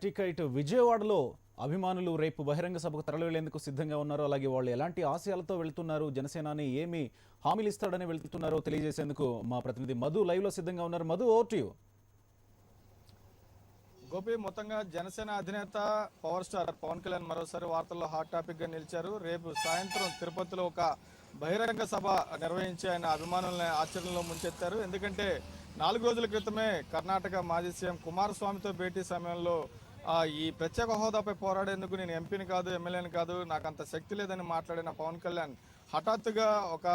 Right ఇటు విజయవాడలో అభిమానులు రేపు బహిరంగ సభకు తరలి వెళ్లేందుకు సిద్ధంగా ఉన్నారు. అలాగే వాళ్ళు ఎలాంటి ఆశయాలతో వెళ్తున్నారు, జనసేనాని ఏమి హామీలు ఇస్తాడని వెళ్తున్నారో తెలియజేసేందుకు మా ప్రతినిధి మధు లైవ్ లో సిద్ధంగా ఉన్నారు. Madhu, over to you. Gopi, మొత్తంగా జనసేన అధినేత పవర్ స్టార్ పవన్ కళ్యాణ్ మరోసారి వార్తల్లో హాట్ టాపిక్ గా నిలిచారు. రేపు సాయంత్రం తిరుపతిలో ఒక బహిరంగ సభ నిర్వహించి ఆయన అభిమానులను ఆశ్చర్యంలో ముంచెత్తారు. ఎందుకంటే 4 రోజుల క్రితమే కర్ణాటక మాజీ సీఎం కుమారస్వామితో భేటీ సమయంలో ఈ ప్రత్యేక హోదాపై పోరాడేందుకు నేను ఎంపీని కాదు, ఎమ్మెల్యేని కాదు, నాకు అంత శక్తి లేదని మాట్లాడిన పవన్ కళ్యాణ్ హఠాత్తుగా ఒక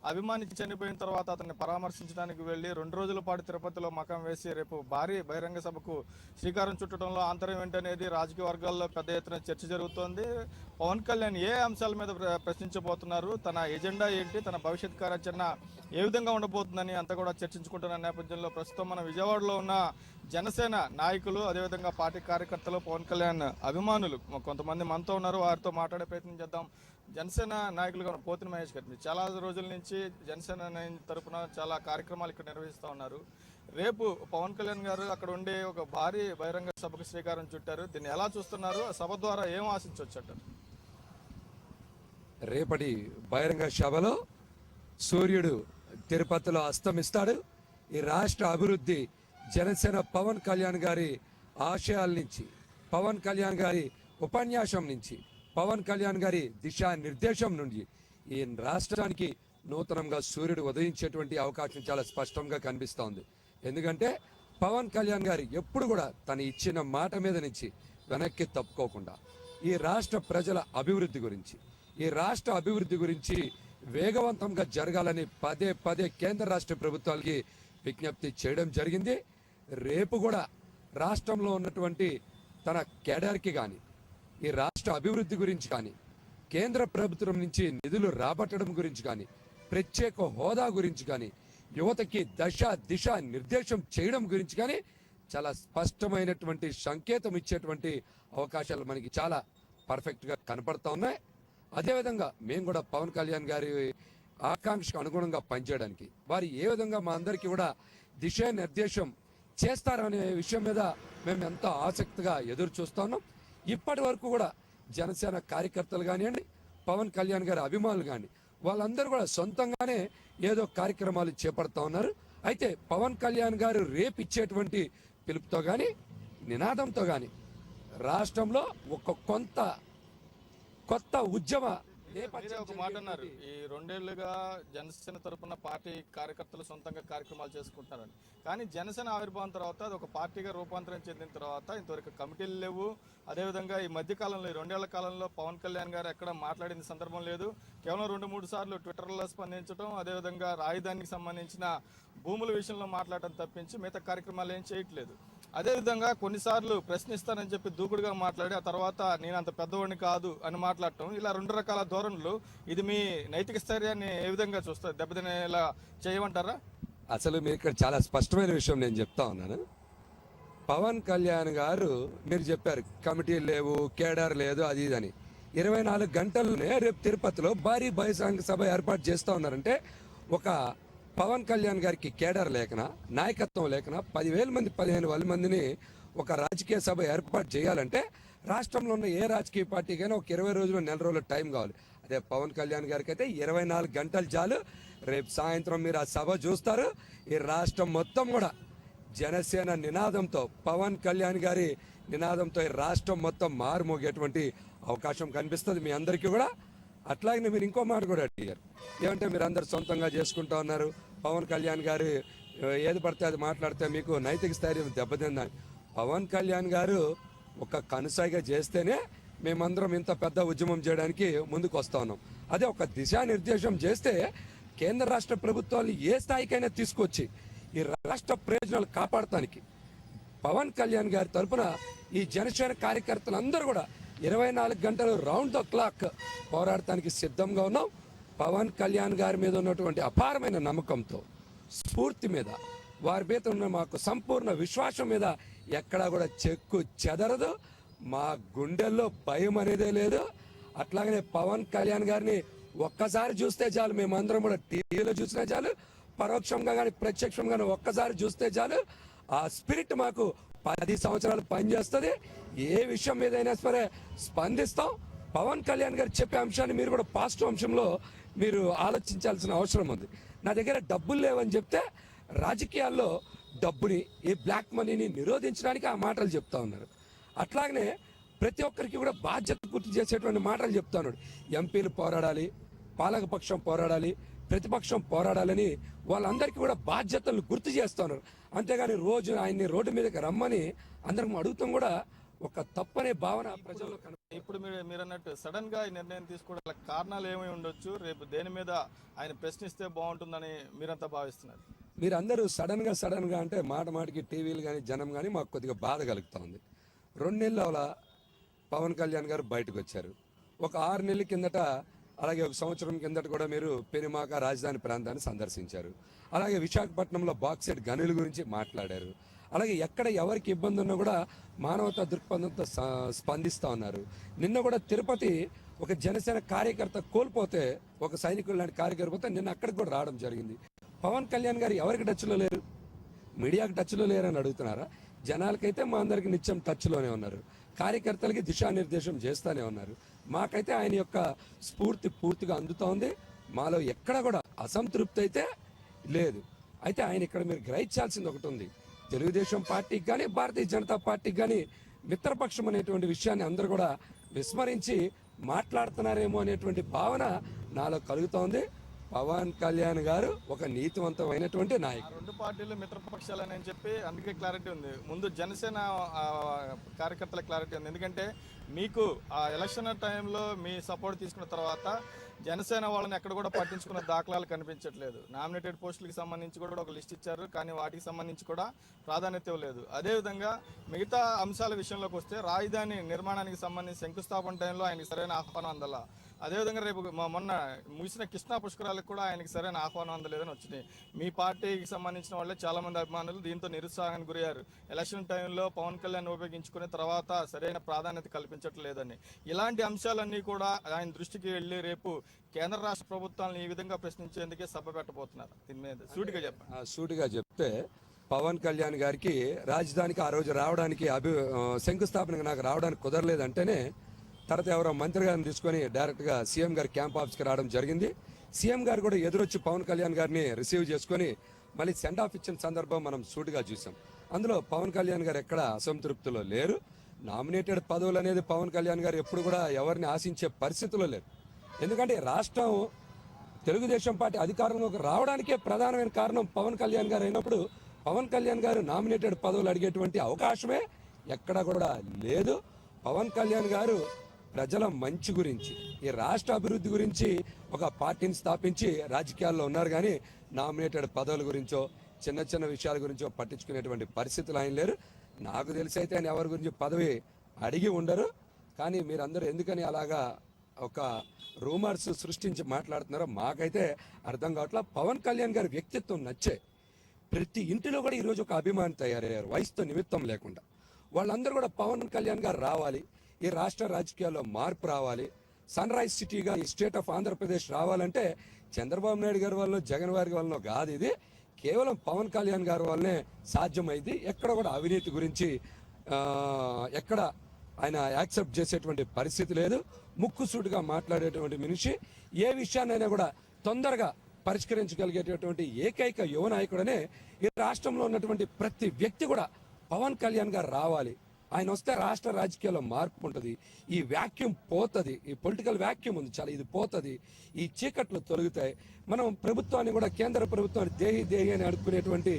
అభిమానికి చనిపోయిన తర్వాత అతన్ని పరామర్శించడానికి వెళ్లి 2 రోజుల పాటు తిరుపతిలో మకం వేసి రేపు భారీ బహిరంగ సభకు శ్రీకారం చుట్టడంలో ఆంతర్యం ఏంటనేది రాజకీయ వర్గాల్లో పెద్ద ఎత్తున చర్చ జరుగుతోంది. పవన్ కళ్యాణ్ ఏ అంశాల మీద ప్రశ్నించబోతున్నారు, తన ఎజెండా ఏంటి, తన భవిష్యత్ కార్యాచరణ ఏ విధంగా ఉండబోతుందని అంతా కూడా చర్చించుకుంటున్న నేపథ్యంలో ప్రస్తుతం మన విజయవాడలో ఉన్న జనసేన నాయకులు, అదేవిధంగా పార్టీ కార్యకర్తలు, పవన్ కళ్యాణ్ అభిమానులు కొంతమంది మనతో ఉన్నారు. వారితో మాట్లాడే ప్రయత్నం చేద్దాం. జనసేన నాయకులుగా పోతిన మహేష్ గారు, చాలా రోజుల నుంచి జనసేన తరపున చాలా కార్యక్రమాలు ఇక్కడ నిర్వహిస్తూ ఉన్నారు. రేపు పవన్ కళ్యాణ్ గారు అక్కడ ఉండే ఒక భారీ బహిరంగ సభకు శ్రీకారం చుట్టారు. దీన్ని ఎలా చూస్తున్నారు? ఆ సభ ద్వారా ఏం ఆశించవచ్చు? రేపటి బహిరంగ సభలో సూర్యుడు తిరుపతిలో అస్తమిస్తాడు. ఈ రాష్ట్ర అభివృద్ధి జనసేన పవన్ కళ్యాణ్ గారి ఆశయాల నుంచి, పవన్ కళ్యాణ్ గారి ఉపన్యాసం నుంచి, పవన్ కళ్యాణ్ గారి దిశా నిర్దేశం నుండి ఈ రాష్ట్రానికి నూతనంగా సూర్యుడు ఉదయించేటువంటి అవకాశం చాలా స్పష్టంగా కనిపిస్తోంది. ఎందుకంటే పవన్ కళ్యాణ్ గారు ఎప్పుడు కూడా తన ఇచ్చిన మాట మీద నుంచి వెనక్కి తప్పుకోకుండా ఈ రాష్ట్ర ప్రజల అభివృద్ధి గురించి, ఈ రాష్ట్ర అభివృద్ధి గురించి వేగవంతంగా జరగాలని పదే పదే కేంద్ర రాష్ట్ర ప్రభుత్వాలకి విజ్ఞప్తి చేయడం జరిగింది. రేపు కూడా రాష్ట్రంలో ఉన్నటువంటి తన కేడర్కి కానీ, ఈ రాష్ట్ర అభివృద్ధి గురించి కానీ, కేంద్ర ప్రభుత్వం నుంచి నిధులు రాబట్టడం గురించి కానీ, ప్రత్యేక హోదా గురించి కానీ, యువతకి దిశ నిర్దేశం చేయడం గురించి కానీ చాలా స్పష్టమైనటువంటి సంకేతం ఇచ్చేటువంటి అవకాశాలు మనకి చాలా పర్ఫెక్ట్గా కనపడతా ఉన్నాయి. అదేవిధంగా మేము కూడా పవన్ కళ్యాణ్ గారి ఆకాంక్షకు అనుగుణంగా పనిచేయడానికి వారు ఏ విధంగా మా అందరికీ కూడా దిశా నిర్దేశం చేస్తారనే విషయం మీద మేము ఎంతో ఆసక్తిగా ఎదురు చూస్తా ఉన్నాం. ఇప్పటి వరకు కూడా జనసేన కార్యకర్తలు కానివ్వండి, పవన్ కళ్యాణ్ గారి అభిమానులు కానీ, వాళ్ళందరూ కూడా సొంతంగానే ఏదో కార్యక్రమాలు చేపడతా ఉన్నారు. అయితే పవన్ కళ్యాణ్ గారు రేపు ఇచ్చేటువంటి పిలుపుతో కానీ, నినాదంతో కానీ రాష్ట్రంలో ఒక కొత్త ఉద్యమ ఒక మాట అన్నారు, ఈ 2 ఏళ్లుగా జనసేన తరపున పార్టీ కార్యకర్తలు సొంతంగా కార్యక్రమాలు చేసుకుంటున్నారని. కానీ జనసేన ఆవిర్భావం తర్వాత అది ఒక పార్టీగా రూపాంతరం చెందిన తర్వాత ఇంతవరకు కమిటీలు లేవు. అదేవిధంగా ఈ మధ్య కాలంలో, ఈ 2 ఏళ్ల కాలంలో పవన్ కళ్యాణ్ గారు ఎక్కడ మాట్లాడిన సందర్భం లేదు. కేవలం 2-3 సార్లు ట్విట్టర్లో స్పందించడం, అదేవిధంగా రాజధానికి సంబంధించిన భూముల విషయంలో మాట్లాడటం తప్పించి మిగతా కార్యక్రమాలు ఏం చేయట్లేదు. అదేవిధంగా కొన్నిసార్లు ప్రశ్నిస్తానని చెప్పి దూకుడుగా మాట్లాడి ఆ తర్వాత నేను అంత పెద్దవాడిని కాదు అని మాట్లాడటం, ఇలా 2 రకాల ధోరణులు. ఇది మీ నైతిక స్థైర్యాన్ని ఏ విధంగా చూస్తారు? దెబ్బతినేలా చేయమంటారా? అసలు మీరు ఇక్కడ చాలా స్పష్టమైన విషయం నేను చెప్తా ఉన్నాను. పవన్ కళ్యాణ్ గారు మీరు చెప్పారు కమిటీలు లేవు, కేడర్ లేదు, అది ఇదని. 24 గంటల్లోనే రేపు తిరుపతిలో భారీ బహిరంగ సభ ఏర్పాటు చేస్తూ ఉన్నారంటే ఒక పవన్ కళ్యాణ్ గారికి కేడర్ లేకనా, నాయకత్వం లేకనా 10,000 మంది 15,000 మందిని ఒక రాజకీయ సభ ఏర్పాటు చేయాలంటే రాష్ట్రంలో ఉన్న ఏ రాజకీయ పార్టీకైనా ఒక 20 రోజులు, 1 రోజుల టైం కావాలి. అదే పవన్ కళ్యాణ్ గారికి అయితే 24 గంటలు చాలు. రేపు సాయంత్రం మీరు ఆ సభ చూస్తారు. ఈ రాష్ట్రం మొత్తం కూడా జనసేన నినాదంతో, పవన్ కళ్యాణ్ గారి నినాదంతో ఈ రాష్ట్రం మొత్తం మారుమోగేటువంటి అవకాశం కనిపిస్తుంది మీ అందరికీ కూడా. అట్లాగే మీరు ఇంకో మాట కూడా అడిగారు, ఏమంటే మీరు అందరు సొంతంగా చేసుకుంటా ఉన్నారు, పవన్ కళ్యాణ్ గారు ఏది పడితే అది మాట్లాడితే మీకు నైతిక స్థైర్యం దెబ్బతిందని. పవన్ కళ్యాణ్ గారు ఒక కనుసాయిగా చేస్తేనే మేమందరం ఇంత పెద్ద ఉద్యమం చేయడానికి ముందుకు వస్తా ఉన్నాం. అదే ఒక దిశానిర్దేశం చేస్తే కేంద్ర రాష్ట్ర ప్రభుత్వాలు ఏ స్థాయికైనా తీసుకొచ్చి ఈ రాష్ట్ర ప్రయోజనాలు కాపాడటానికి పవన్ కళ్యాణ్ గారి తరఫున ఈ జనసేన కార్యకర్తలందరూ కూడా 24 గంటలు రౌండ్ ద క్లాక్ పోరాడటానికి సిద్ధంగా ఉన్నాం. పవన్ కళ్యాణ్ గారి మీద ఉన్నటువంటి అపారమైన నమ్మకంతో, స్ఫూర్తి మీద, వారి మీద ఉన్న మాకు సంపూర్ణ విశ్వాసం మీద ఎక్కడా కూడా చెక్కు చెదరదు. మా గుండెల్లో భయం అనేదే లేదు. అట్లాగనే పవన్ కళ్యాణ్ గారిని ఒక్కసారి చూస్తే చాలు, మేమందరం కూడా టీవీలో చూసినా చాలు, పరోక్షంగా కానీ ప్రత్యక్షంగా ఒక్కసారి చూస్తే చాలు, ఆ స్పిరిట్ మాకు 10 సంవత్సరాలు పనిచేస్తుంది. ఏ విషయం మీదైనా సరే స్పందిస్తాం. పవన్ కళ్యాణ్ గారు చెప్పే అంశాన్ని మీరు కూడా పాజిటివ్ అంశంలో మీరు ఆలోచించాల్సిన అవసరం ఉంది. నా దగ్గర డబ్బులు లేవని చెప్తే రాజకీయాల్లో డబ్బుని, ఈ బ్లాక్ మనీని నిరోధించడానికి ఆ మాటలు చెప్తా ఉన్నారు. అట్లాగనే ప్రతి ఒక్కరికి కూడా బాధ్యత గుర్తు చేసేటువంటి మాటలు చెప్తా ఉన్నాడు. ఎంపీలు పోరాడాలి, పాలకపక్షం పోరాడాలి, ప్రతిపక్షం పోరాడాలని వాళ్ళందరికీ కూడా బాధ్యతలు గుర్తు చేస్తున్నారు. అంతేగాని రోజు ఆయన్ని రోడ్డు మీదకి రమ్మని అందరం అడుగుతాం కూడా ఒక తప్పనే భావన ప్రజల్లో ఇప్పుడు మీరు అన్నట్టు సడన్ గా ఈ నిర్ణయం తీసుకోవడం కారణాలు ఏమై ఉండొచ్చు, రేపు దేని మీద ఆయన ప్రశ్నిస్తే బాగుంటుందని మీరంతా భావిస్తున్నారు? మీరందరూ సడన్ గా అంటే మాటికి టీవీలు కానీ జనం కానీ మాకు కొద్దిగా బాధ కలుగుతా ఉంది. 2 నెలల అవల పవన్ కళ్యాణ్ గారు బయటకు వచ్చారు. ఒక 6 నెలల కిందట, అలాగే 1 సంవత్సరం కిందట కూడా మీరు పెనుమాక రాజధాని ప్రాంతాన్ని సందర్శించారు. అలాగే విశాఖపట్నంలో బాక్సైట్ గనుల గురించి మాట్లాడారు. అలాగే ఎక్కడ ఎవరికి ఇబ్బంది ఉన్నా కూడా మానవతా దృక్పథంతో స్పందిస్తూ ఉన్నారు. నిన్న కూడా తిరుపతి ఒక జనసేన కార్యకర్త కోల్పోతే, ఒక సైనికుడు లాంటి కార్యకర్త పోతే నిన్న అక్కడికి కూడా రావడం జరిగింది. పవన్ కళ్యాణ్ గారు ఎవరికి టచ్లో లేరు? మీడియాకి టచ్లో లేరని అడుగుతున్నారా? జనాలకైతే మా అందరికి నిత్యం టచ్లోనే ఉన్నారు. కార్యకర్తలకి దిశానిర్దేశం చేస్తూనే ఉన్నారు. మాకైతే ఆయన యొక్క స్ఫూర్తి పూర్తిగా అందుతోంది. మాలో ఎక్కడ కూడా అసంతృప్తి అయితే లేదు. అయితే ఆయన ఇక్కడ మీరు గ్రహించాల్సింది ఒకటి ఉంది. తెలుగుదేశం పార్టీకి కానీ భారతీయ జనతా పార్టీకి కానీ మిత్రపక్షం అనేటువంటి విషయాన్ని అందరూ కూడా విస్మరించి మాట్లాడుతున్నారేమో అనేటువంటి భావన నాలో కలుగుతోంది. పవన్ కళ్యాణ్ గారు ఒక నీతివంతమైనటువంటి నాయకుడు. 2 పార్టీలు మిత్రపక్షాలని చెప్పి అందుకే క్లారిటీ ఉంది. ముందు జనసేన కార్యకర్తల క్లారిటీ ఉంది. ఎందుకంటే మీకు ఆ ఎలక్షన్ టైంలో మీ సపోర్ట్ తీసుకున్న తర్వాత జనసేన వాళ్ళని ఎక్కడ కూడా పట్టించుకున్న దాఖలాలు కనిపించట్లేదు. నామినేటెడ్ పోస్టులకు సంబంధించి కూడా ఒక లిస్ట్ ఇచ్చారు, కానీ వాటికి సంబంధించి కూడా ప్రాధాన్యత ఇవ్వలేదు. అదేవిధంగా మిగతా అంశాల విషయంలోకి వస్తే రాజధాని నిర్మాణానికి సంబంధించి శంకుస్థాపన టైంలో ఆయనకి సరైన ఆహ్వానం అందలా. అదేవిధంగా రేపు మొన్న ముగిసిన కృష్ణా పుష్కరాలకు కూడా ఆయనకి సరైన ఆహ్వానం అందలేదని వచ్చినాయి. మీ పార్టీకి సంబంధించిన వాళ్ళే చాలామంది అభిమానులు దీంతో నిరుత్సాహానికి గురయ్యారు. ఎలక్షన్ టైంలో పవన్ కళ్యాణ్ ఉపయోగించుకున్న తర్వాత సరైన ప్రాధాన్యత కల్పించట్లేదని. ఇలాంటి అంశాలన్నీ కూడా ఆయన దృష్టికి వెళ్ళి రేపు కేంద్ర రాష్ట్ర ప్రభుత్వాలను ఈ విధంగా ప్రశ్నించేందుకే సభ పెట్టబోతున్నారు. దీని మీద సూటిగా చెప్తే పవన్ కళ్యాణ్ గారికి రాజధానికి ఆ రోజు రావడానికి శంకుస్థాపనకు నాకు రావడానికి కుదరలేదంటేనే తర్వాత ఎవరో మంత్రి గారిని తీసుకొని డైరెక్ట్గా సీఎం గారి క్యాంప్ ఆఫీస్కి రావడం జరిగింది. సీఎం గారు కూడా ఎదురొచ్చి పవన్ కళ్యాణ్ గారిని రిసీవ్ చేసుకొని మళ్ళీ సెండ్ ఆఫ్ ఇచ్చిన సందర్భం మనం సూటిగా చూసాం. అందులో పవన్ కళ్యాణ్ గారు ఎక్కడ అసంతృప్తిలో లేరు. నామినేటెడ్ పదవులు అనేది పవన్ కళ్యాణ్ గారు ఎప్పుడు కూడా ఎవరిని ఆశించే పరిస్థితిలో లేరు. ఎందుకంటే రాష్ట్రం తెలుగుదేశం పార్టీ అధికారంలోకి రావడానికే ప్రధానమైన కారణం పవన్ కళ్యాణ్ గారు అయినప్పుడు పవన్ కళ్యాణ్ గారు నామినేటెడ్ పదవులు అడిగేటువంటి అవకాశమే ఎక్కడ కూడా లేదు. పవన్ కళ్యాణ్ గారు ప్రజల మంచి గురించి, ఈ రాష్ట్ర అభివృద్ధి గురించి ఒక పార్టీని స్థాపించి రాజకీయాల్లో ఉన్నారు. కానీ నామినేటెడ్ పదవుల గురించో చిన్న విషయాల గురించో పట్టించుకునేటువంటి పరిస్థితులు ఆయన లేరు. నాకు తెలిసి అయితే ఆయన ఎవరి గురించి పదవి అడిగి ఉండరు. కానీ మీరందరూ ఎందుకని అలాగా ఒక రూమర్స్ సృష్టించి మాట్లాడుతున్నారో మాకైతే అర్థం కావట్లా. పవన్ కళ్యాణ్ గారి వ్యక్తిత్వం నచ్చే ప్రతి ఇంటిలో కూడా ఈరోజు ఒక అభిమాని తయారయ్యారు, వయసుతో నిమిత్తం లేకుండా. వాళ్ళందరూ కూడా పవన్ కళ్యాణ్ గారు రావాలి, ఈ రాష్ట్ర రాజకీయాల్లో మార్పు రావాలి, సన్ రైజ్ సిటీగా ఈ స్టేట్ ఆఫ్ ఆంధ్రప్రదేశ్ రావాలంటే చంద్రబాబు నాయుడు గారి వల్ల, జగన్ గారి వల్ల కాదు. ఇది కేవలం పవన్ కళ్యాణ్ గారి వల్లనే సాధ్యమైంది. ఎక్కడ కూడా అవినీతి గురించి ఎక్కడ ఆయన యాక్సెప్ట్ చేసేటువంటి పరిస్థితి లేదు. ముక్కుసూటిగా మాట్లాడేటువంటి మనిషి. ఏ విషయాన్నైనా కూడా తొందరగా పరిష్కరించగలిగేటటువంటి ఏకైక యువ నాయకుడనే ఈ రాష్ట్రంలో ఉన్నటువంటి ప్రతి వ్యక్తి కూడా పవన్ కళ్యాణ్ గారు రావాలి. ఆయన వస్తే రాష్ట్ర రాజకీయాల్లో మార్పు ఉంటుంది. ఈ వ్యాక్యూమ్ పోతుంది. ఈ పొలిటికల్ వ్యాక్యూమ్ ఉంది చాలా, ఇది పోతుంది. ఈ చీకట్లు తొలగుతాయి. మనం ప్రభుత్వాన్ని కూడా, కేంద్ర ప్రభుత్వాన్ని దేహి అని అడుక్కునేటువంటి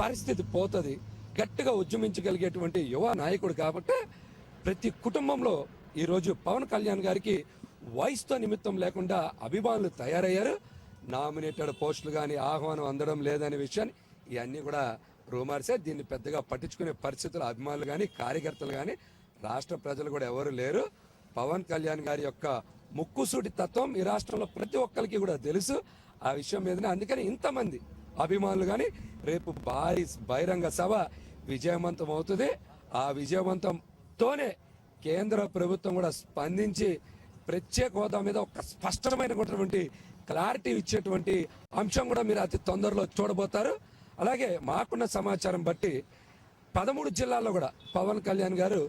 పరిస్థితి పోతుంది. గట్టిగా ఉద్యమించగలిగేటువంటి యువ నాయకుడు కాబట్టి ప్రతి కుటుంబంలో ఈరోజు పవన్ కళ్యాణ్ గారికి వయసుతో నిమిత్తం లేకుండా అభిమానులు తయారయ్యారు. నామినేటెడ్ పోస్టులు కానీ ఆహ్వానం అందడం లేదనే విషయాన్ని ఇవన్నీ కూడా రూమర్సే. దీన్ని పెద్దగా పట్టించుకునే పరిస్థితులు అభిమానులు కానీ కార్యకర్తలు కానీ రాష్ట్ర ప్రజలు కూడా ఎవరు లేరు. పవన్ కళ్యాణ్ గారి యొక్క ముక్కుసూటి తత్వం ఈ రాష్ట్రంలో ప్రతి ఒక్కరికి కూడా తెలుసు. ఆ విషయం మీదనే అందుకని ఇంతమంది అభిమానులు కానీ రేపు భారీ బహిరంగ సభ విజయవంతం అవుతుంది. ఆ విజయవంతంతోనే కేంద్ర ప్రభుత్వం కూడా స్పందించి ప్రత్యేక హోదా మీద ఒక స్పష్టమైనటువంటి క్లారిటీ ఇచ్చేటువంటి అంశం కూడా మీరు అతి తొందరలో చూడబోతారు. అలాగే మాకున్న సమాచారం బట్టి 13 జిల్లాల్లో కూడా పవన్ కళ్యాణ్ గారు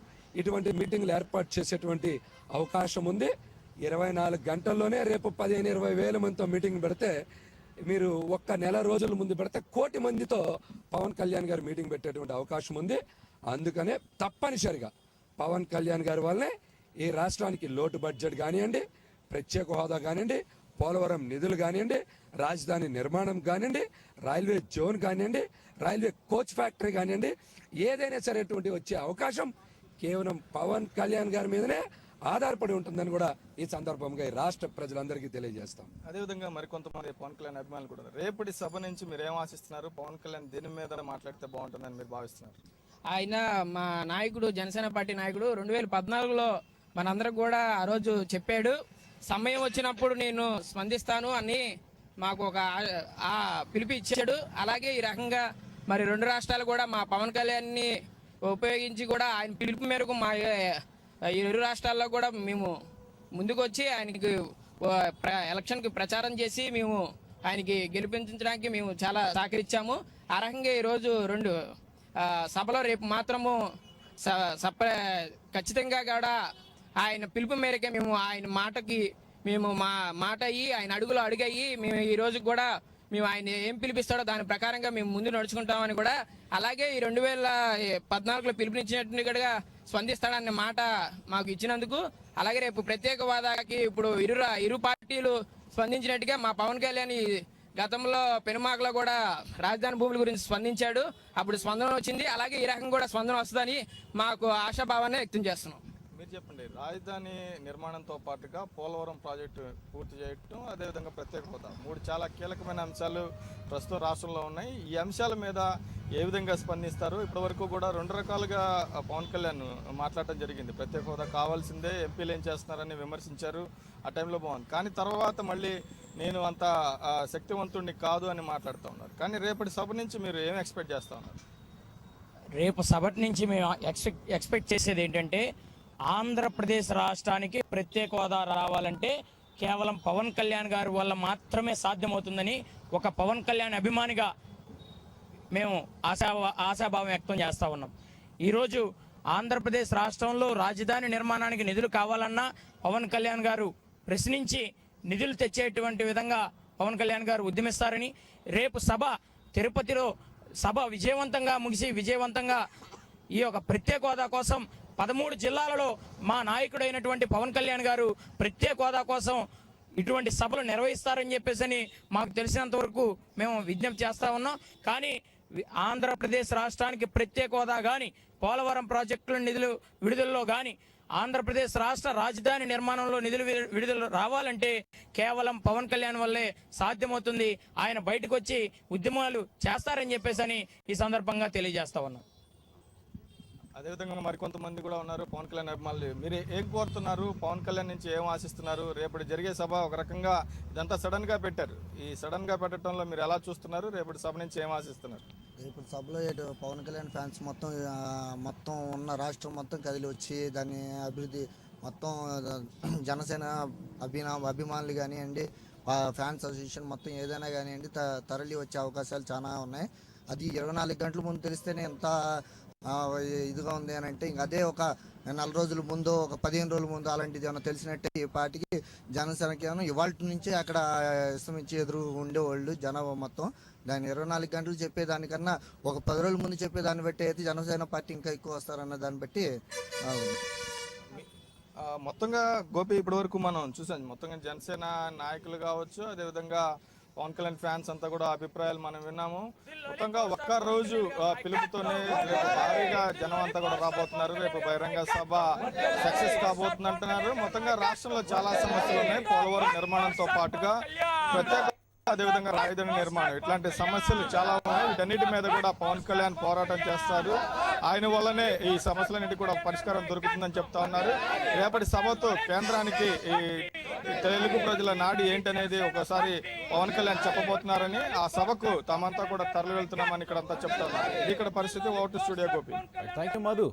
ఇటువంటి మీటింగ్లు ఏర్పాటు చేసేటువంటి అవకాశం ఉంది. 24 గంటల్లోనే రేపు 15-20 వేల మందితో మీటింగ్ పెడితే, మీరు ఒక్క నెల రోజుల ముందు పెడితే 1 కోటి మందితో పవన్ కళ్యాణ్ గారు మీటింగ్ పెట్టేటువంటి అవకాశం ఉంది. అందుకనే తప్పనిసరిగా పవన్ కళ్యాణ్ గారి వల్లనే ఈ రాష్ట్రానికి లోటు బడ్జెట్ కానివ్వండి, ప్రత్యేక హోదా కానివ్వండి, పోలవరం నిధులు కానివ్వండి, రాజధాని నిర్మాణం కానివ్వండి, రైల్వే జోన్ కానివ్వండి, రైల్వే కోచ్ ఫ్యాక్టరీ కానివ్వండి, ఏదైనా సరే అటువంటి వచ్చే అవకాశం కేవలం పవన్ కళ్యాణ్ గారి మీదనే ఆధారపడి ఉంటుందని కూడా ఈ సందర్భంగా ఈ రాష్ట్ర ప్రజలందరికీ తెలియజేస్తాం. అదేవిధంగా మరికొంతమంది పవన్ కళ్యాణ్ అభిమానులు కూడా ఉన్నారు. రేపటి సభ నుంచి మీరు ఏం ఆశిస్తున్నారు? పవన్ కళ్యాణ్ దేని మీద మాట్లాడితే బాగుంటుందని మీరు భావిస్తున్నారు? ఆయన మా నాయకుడు, జనసేన పార్టీ నాయకుడు 2014లో మనందరికి కూడా ఆ రోజు చెప్పాడు, సమయం వచ్చినప్పుడు నేను స్పందిస్తాను అని మాకు ఒక పిలుపు ఇచ్చాడు. అలాగే ఈ రకంగా మరి 2 రాష్ట్రాలు కూడా మా పవన్ కళ్యాణ్ని ఉపయోగించి కూడా ఆయన పిలుపు మేరకు మా ఈ 2 రాష్ట్రాల్లో కూడా మేము ముందుకు వచ్చి ఆయనకి ఎలక్షన్కి ప్రచారం చేసి మేము ఆయనకి గెలిపించడానికి మేము చాలా సహకరించాము. ఆ రకంగా ఈరోజు 2 సభలో రేపు మాత్రము ఖచ్చితంగా కూడా ఆయన పిలుపు మేరకే మేము ఆయన మాటకి మేము మా మాట అయ్యి ఆయన అడుగులో అడుగయ్యి మేము ఈ రోజు కూడా మేము ఆయన ఏం పిలిపిస్తాడో దాని ప్రకారంగా మేము ముందు నడుచుకుంటామని కూడా, అలాగే ఈ 2014లో పిలుపునిచ్చినట్టుగా స్పందిస్తాడన్న మాట మాకు ఇచ్చినందుకు, అలాగే రేపు ప్రత్యేక హోదాకి ఇప్పుడు ఇరు పార్టీలు స్పందించినట్టుగా మా పవన్ కళ్యాణ్ గతంలో పెనుమాకలో కూడా రాజధాని భూముల గురించి స్పందించాడు. అప్పుడు స్పందన వచ్చింది. అలాగే ఈ రకంగా కూడా స్పందన వస్తుందని మాకు ఆశాభావాన్ని వ్యక్తం చేస్తున్నాం. మీరు చెప్పండి, రాజధాని నిర్మాణంతో పాటుగా పోలవరం ప్రాజెక్టు పూర్తి చేయటం, అదేవిధంగా ప్రత్యేక హోదా 3 చాలా కీలకమైన అంశాలు ప్రస్తుతం రాష్ట్రంలో ఉన్నాయి. ఈ అంశాల మీద ఏ విధంగా స్పందిస్తారు? ఇప్పటివరకు కూడా 2 రకాలుగా పవన్ కళ్యాణ్ మాట్లాడటం జరిగింది. ప్రత్యేక హోదా కావాల్సిందే, ఎంపీలు ఏం చేస్తున్నారని విమర్శించారు. ఆ టైంలో బాగుంది. కానీ తర్వాత మళ్ళీ నేను అంత శక్తివంతుడిని కాదు అని మాట్లాడుతూ ఉన్నారు. కానీ రేపటి సభ నుంచి మీరు ఏం ఎక్స్పెక్ట్ చేస్తూ ఉన్నారు? రేపు సభ నుంచి మేము ఎక్స్పెక్ట్ చేసేది ఏంటంటే, ఆంధ్రప్రదేశ్ రాష్ట్రానికి ప్రత్యేక హోదా రావాలంటే కేవలం పవన్ కళ్యాణ్ గారి వల్ల మాత్రమే సాధ్యమవుతుందని ఒక పవన్ కళ్యాణ్ అభిమానిగా మేము ఆశాభావం వ్యక్తం చేస్తూ ఉన్నాం. ఈరోజు ఆంధ్రప్రదేశ్ రాష్ట్రంలో రాజధాని నిర్మాణానికి నిధులు కావాలన్నా పవన్ కళ్యాణ్ గారు ప్రశ్నించి నిధులు తెచ్చేటువంటి విధంగా పవన్ కళ్యాణ్ గారు ఉద్యమిస్తారని, రేపు తిరుపతిలో సభ విజయవంతంగా ముగిసి విజయవంతంగా ఈ యొక్క ప్రత్యేక హోదా కోసం 13 జిల్లాలలో మా నాయకుడైనటువంటి పవన్ కళ్యాణ్ గారు ప్రత్యేక హోదా కోసం ఇటువంటి సభలు నిర్వహిస్తారని చెప్పేసి మాకు తెలిసినంత వరకు మేము విజ్ఞప్తి చేస్తూ ఉన్నాం. కానీ ఆంధ్రప్రదేశ్ రాష్ట్రానికి ప్రత్యేక హోదా కానీ, పోలవరం ప్రాజెక్టుల నిధులు విడుదలలో కానీ, ఆంధ్రప్రదేశ్ రాష్ట్ర రాజధాని నిర్మాణంలో నిధులు విడుదల రావాలంటే కేవలం పవన్ కళ్యాణ్ వల్లే సాధ్యమవుతుంది. ఆయన బయటకు వచ్చి ఉద్యమాలు చేస్తారని చెప్పేసి ఈ సందర్భంగా తెలియజేస్తా ఉన్నాం. అదేవిధంగా మరికొంతమంది కూడా ఉన్నారు పవన్ కళ్యాణ్ అభిమానులు. మీరు ఏం కోరుతున్నారు? పవన్ కళ్యాణ్ నుంచి ఏం ఆశిస్తున్నారు? రేపటి జరిగే సభ ఒక రకంగా ఇదంతా సడన్గా పెట్టారు. ఈ సడన్గా పెట్టడంలో మీరు ఎలా చూస్తున్నారు? రేపటి సభ నుంచి ఏం ఆశిస్తున్నారు? రేపటి సభలో పవన్ కళ్యాణ్ ఫ్యాన్స్ మొత్తం ఉన్న రాష్ట్రం మొత్తం కదిలి వచ్చి దాని అభివృద్ధి మొత్తం జనసేన అభిమానులు కానివ్వండి, ఫ్యాన్స్ అసోసియేషన్ మొత్తం ఏదైనా కానివ్వండి తరలి వచ్చే అవకాశాలు చాలా ఉన్నాయి. అది 24 గంటల ముందు తెలిస్తేనే ఎంత ఇదిగా ఉంది అని అంటే, ఇంక అదే ఒక 4 రోజుల ముందు, ఒక 15 రోజుల ముందు అలాంటిది ఏమైనా తెలిసినట్టే ఈ పార్టీకి జనసేనకి ఇవాళ నుంచి అక్కడ ఇష్టమించి ఎదురు ఉండేవాళ్ళు జనాభా మొత్తం. దాన్ని 24 గంటలు చెప్పేదానికన్నా ఒక 10 రోజుల ముందు చెప్పేదాన్ని బట్టి అయితే జనసేన పార్టీ ఇంకా ఎక్కువ వస్తారన్న దాన్ని బట్టి మొత్తంగా గోపి ఇప్పటి వరకు మనం చూసాం. మొత్తంగా జనసేన నాయకులు కావచ్చు, అదేవిధంగా పవన్ కళ్యాణ్ ఫ్యాన్స్ అంతా కూడా అభిప్రాయాలు మనం విన్నాము. మొత్తంగా ఒక్క రోజు పిలుపుతోనే రేపు భారీగా జనం అంతా కూడా రాబోతున్నారు. రేపు బహిరంగ సభ సక్సెస్ కాబోతుంది అంటున్నారు. మొత్తంగా రాష్ట్రంలో చాలా సమస్యలు ఉన్నాయి. పోలవరం నిర్మాణంతో పాటుగా ప్రత్యేక, అదేవిధంగా రాజధాని నిర్మాణం, ఇట్లాంటి సమస్యలు చాలా ఉన్నాయి. వీటన్నిటి మీద కూడా పవన్ కళ్యాణ్ పోరాటం చేస్తారు. ఆయన వల్లనే ఈ సమస్యలన్నిటి కూడా పరిష్కారం దొరుకుతుందని చెప్తా ఉన్నారు. రేపటి సభతో కేంద్రానికి ఈ తెలుగు ప్రజల నాడి ఏంటనేది ఒకసారి పవన్ కళ్యాణ్ చెప్పబోతున్నారని, ఆ సభకు తామంతా కూడా తరలి వెళ్తున్నామని ఇక్కడంతా చెప్తా ఉన్నారు. ఇది ఇక్కడ పరిస్థితి. Vote studio Gopi. Thank you Madhu.